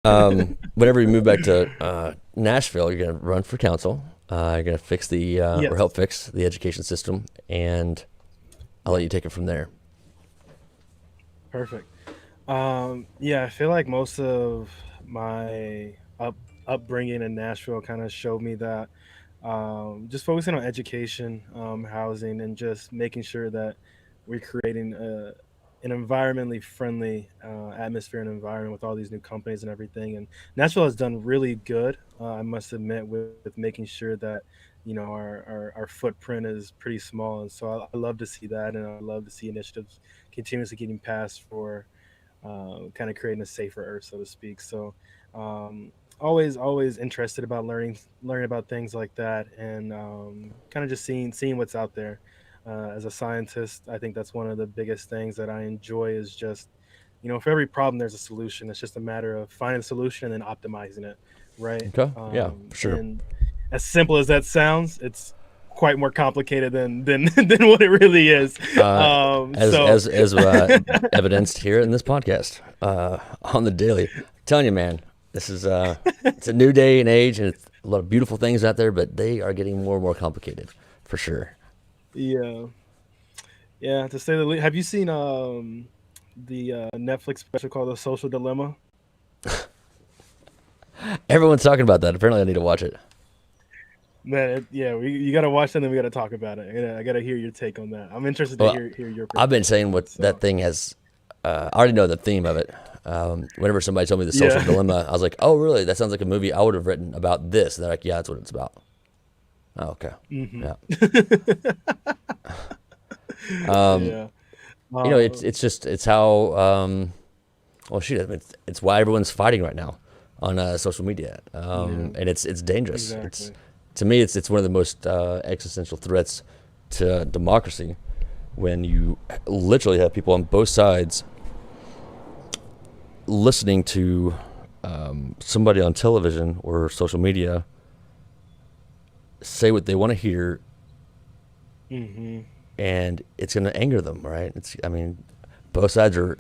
Whenever you move back to Nashville, you're going to run for council. You're going to fix the or Yes. help fix the education system, and I'll let you take it from there. Perfect. Yeah, I feel like most of my upbringing in Nashville kind of showed me that just focusing on education, housing, and just making sure that we're creating an environmentally friendly atmosphere and environment with all these new companies and everything. And Nashville has done really good, I must admit, with making sure that our footprint is pretty small. And so I love to see that, and I love to see initiatives continuously getting passed for kind of creating a safer earth, so to speak. So always interested about learning about things like that, and kind of just seeing what's out there. As a scientist, I think that's one of the biggest things that I enjoy is just, for every problem there's a solution. It's just a matter of finding a solution and then optimizing it, right? Okay. Yeah, for sure. And as simple as that sounds, it's quite more complicated than what it really is. Uh, as So evidenced here in this podcast on the daily. I'm telling you, man, this is it's a new day and age, and it's a lot of beautiful things out there, but they are getting more and more complicated, for sure. yeah, yeah. To say the least, have you seen the Netflix special called The Social Dilemma? Everyone's talking about that. Apparently, I need to watch it. Man, yeah, you got to watch it, and then we got to talk about it. I gotta hear your take on that. I'm interested to Well, hear your I've been perspective. saying what that So thing has. I already know the theme of it. Whenever somebody told me the social yeah. dilemma, I was like, "Oh, really? That sounds like a movie I would have written about this." And they're like, "Yeah, that's what it's about." Oh, okay. Hmm. Yeah. Um, Yeah. it's Uh, just it's how well shoot, I mean, it's why everyone's fighting right now on social media, yeah. and it's dangerous. It's Exactly. to me, it's one of the most existential threats to democracy when you literally have people on both sides listening to somebody on television or social media say what they want to hear, Hmm. and it's going to anger them, right? I mean, both sides are.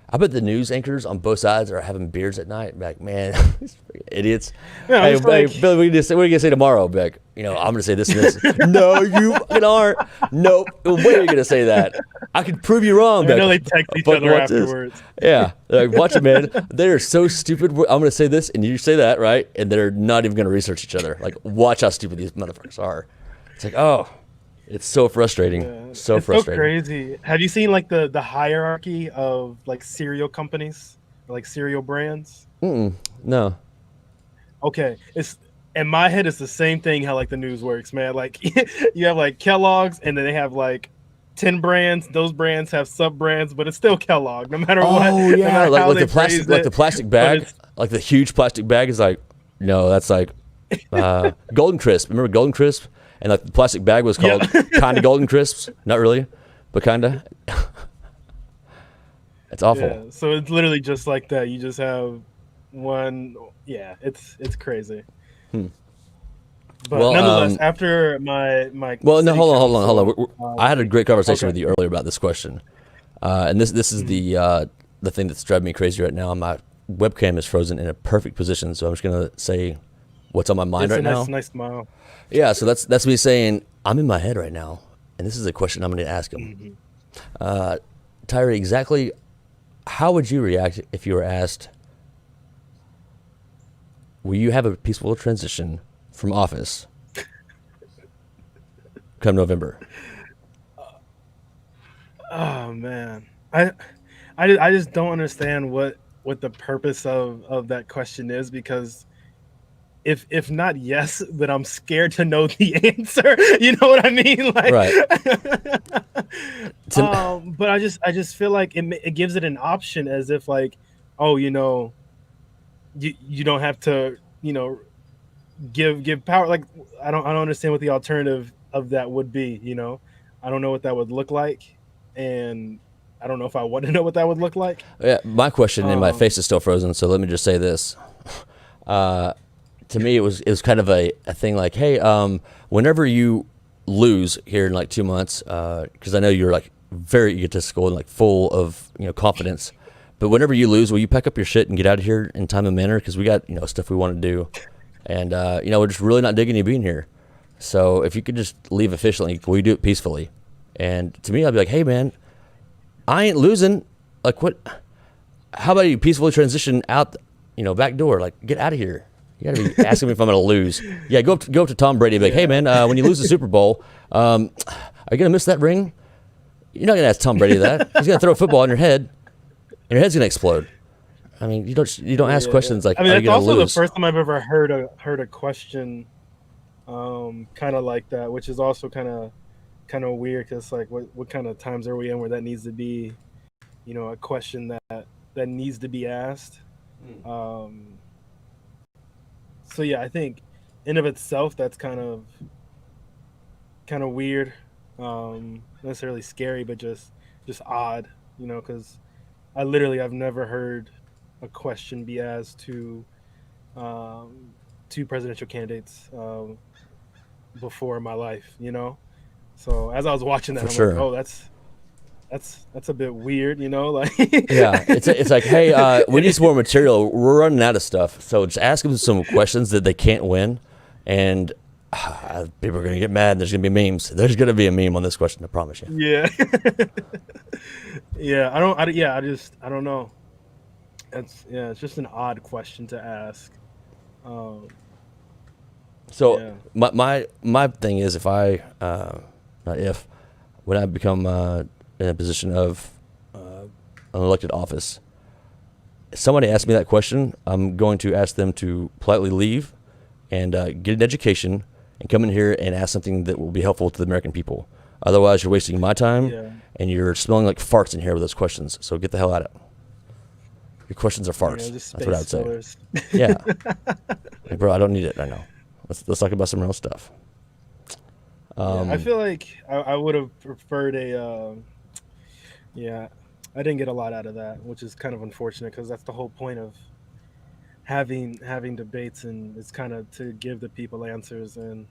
I bet the news anchors on both sides are having beers at night. Like, man, these freaking idiots. Yeah, I'm Hey, just hey, like, Billy, what are you gonna say tomorrow? Be like, I'm gonna say this and this. No, you fucking aren't. Nope. When are you gonna say that? I can prove you wrong. I Be know like, they text each fucking other watch this. afterwards. Yeah, they're like, watch it, man. They're so stupid. I'm gonna say this and you say that, right? And they're not even gonna research each other. Like, watch how stupid these motherfuckers are. It's like, oh, it's so frustrating. Yeah, So it's so frustrating. crazy. Have you seen like the hierarchy of like cereal companies, like cereal brands? No. Okay, it's in my head. It's the same thing. How like the news works, man. Like you have like Kellogg's, and then they have like 10 brands. Those brands have sub brands, but it's still Kellogg, no matter what, Oh no yeah, matter like how like they the plastic phrase like it. the plastic But bag, it's like the huge plastic bag is like no, that's like Golden Crisp. Remember Golden Crisp? And like the plastic bag was yeah, called kind of Golden Crisps, not really, but kind of. It's awful. yeah. So it's literally just like that. You just have one. Yeah, it's crazy. Hmm. But Well, nonetheless, after my well, no, city hold on. council, I had a great conversation okay. with you earlier about this question, and this is Mhm. the thing that's driving me crazy right now. My webcam is frozen in a perfect position, so I'm just gonna say what's on my mind It's a right nice now. nice smile. Yeah, so that's me saying I'm in my head right now, and this is a question I'm going to ask him. Hmm. Uh, Tyree, exactly how would you react if you were asked, will you have a peaceful transition from office come November? Oh man, I just don't understand what the purpose of that question is, because if not yes, then I'm scared to know the answer. You know what I mean? Like, Right. To, but I just feel like it gives it an option, as if like, oh, you don't have to, give power. Like, I don't understand what the alternative of that would be. I don't know what that would look like, and I don't know if I want to know what that would look like. yeah, my question and my Um, face is still frozen, so let me just say this. Uh, to me, it was kind of a thing like, hey, whenever you lose here in like 2 months, because I know you're like very egotistical and like full of confidence, But whenever you lose, will you pack up your shit and get out of here in time and manner? Because we got stuff we want to do, and we're just really not digging you being here. So if you could just leave efficiently, will you do it peacefully? And to me, I'd be like, hey man, I ain't losing. Like what? How about you peacefully transition out? Back door. Like get out of here. You gotta be asking me if I'm gonna lose. Yeah, go up to Tom Brady and be like, hey man, when you lose the Super Bowl, are you gonna miss that ring? You're not gonna ask Tom Brady that. He's gonna throw a football in your head, and your head's gonna explode. I mean, you don't ask questions like, I mean, are you that's gonna also lose? the first time I've ever heard a question kind of like that, which is also kind of weird because like what kind of times are we in where that needs to be, a question that needs to be asked. So yeah, I think in of itself that's kind of weird, not necessarily scary, but just odd, because I've never heard a question be asked to two presidential candidates before in my life. So as I was watching that, For I'm sure. like, oh, that's a bit weird, like. Yeah, it's like, hey, we need some more material. We're running out of stuff, so just ask them some questions that they can't win, and people are gonna get mad. There's gonna be memes. There's gonna be a meme on this question, I promise you. Yeah. Yeah, I don't know. It's just an odd question to ask. Um, So yeah. my thing is, if I not if when I become in a position of an elected office, if somebody asks me that question, I'm going to ask them to politely leave and get an education and come in here and ask something that will be helpful to the American people. Otherwise, you're wasting my time Yeah. and you're smelling like farts in here with those questions. So get the hell out of it. Your questions are farts. Just That's what I would say. fillers. Yeah. Like, bro, I don't need it right now. Let's talk about some real stuff. Yeah, I feel like I would have preferred yeah, I didn't get a lot out of that, which is kind of unfortunate because that's the whole point of having debates, and it's kind of to give the people answers. And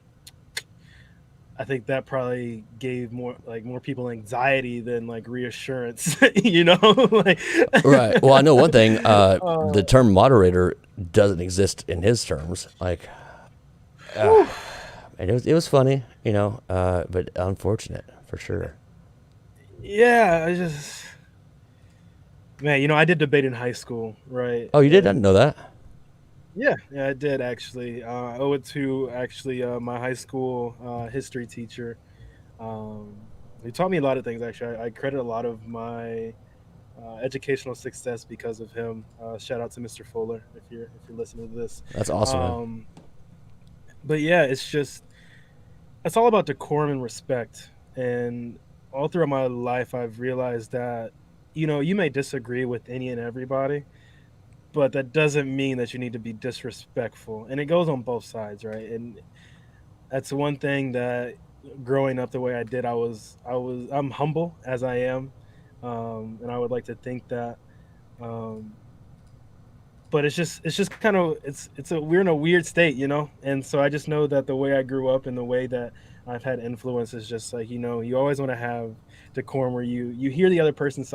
I think that probably gave more people anxiety than like reassurance, like. Right. Well, I know one thing. The uh, term moderator doesn't exist in his terms. Like, and it was funny, but unfortunate for sure. yeah, man, I did debate in high school, right? Oh, you did? I didn't And know that. yeah, I did actually. I owe it to actually my high school history teacher. Um, he taught me a lot of things. Actually, I credit a lot of my educational success because of him. Shout out to Mr. Fuller if you're listening to this. That's awesome, man. Um, but yeah, it's all about decorum and respect. And all throughout my life, I've realized that you may disagree with any and everybody, but that doesn't mean that you need to be disrespectful. And it goes on both sides, right? And that's one thing that growing up the way I did, I'm humble as I am, and I would like to think that. Um, but it's just kind of we're in a weird state, and so I just know that the way I grew up and the way that I've had influence is just like you always want to have decorum where you hear the other person's side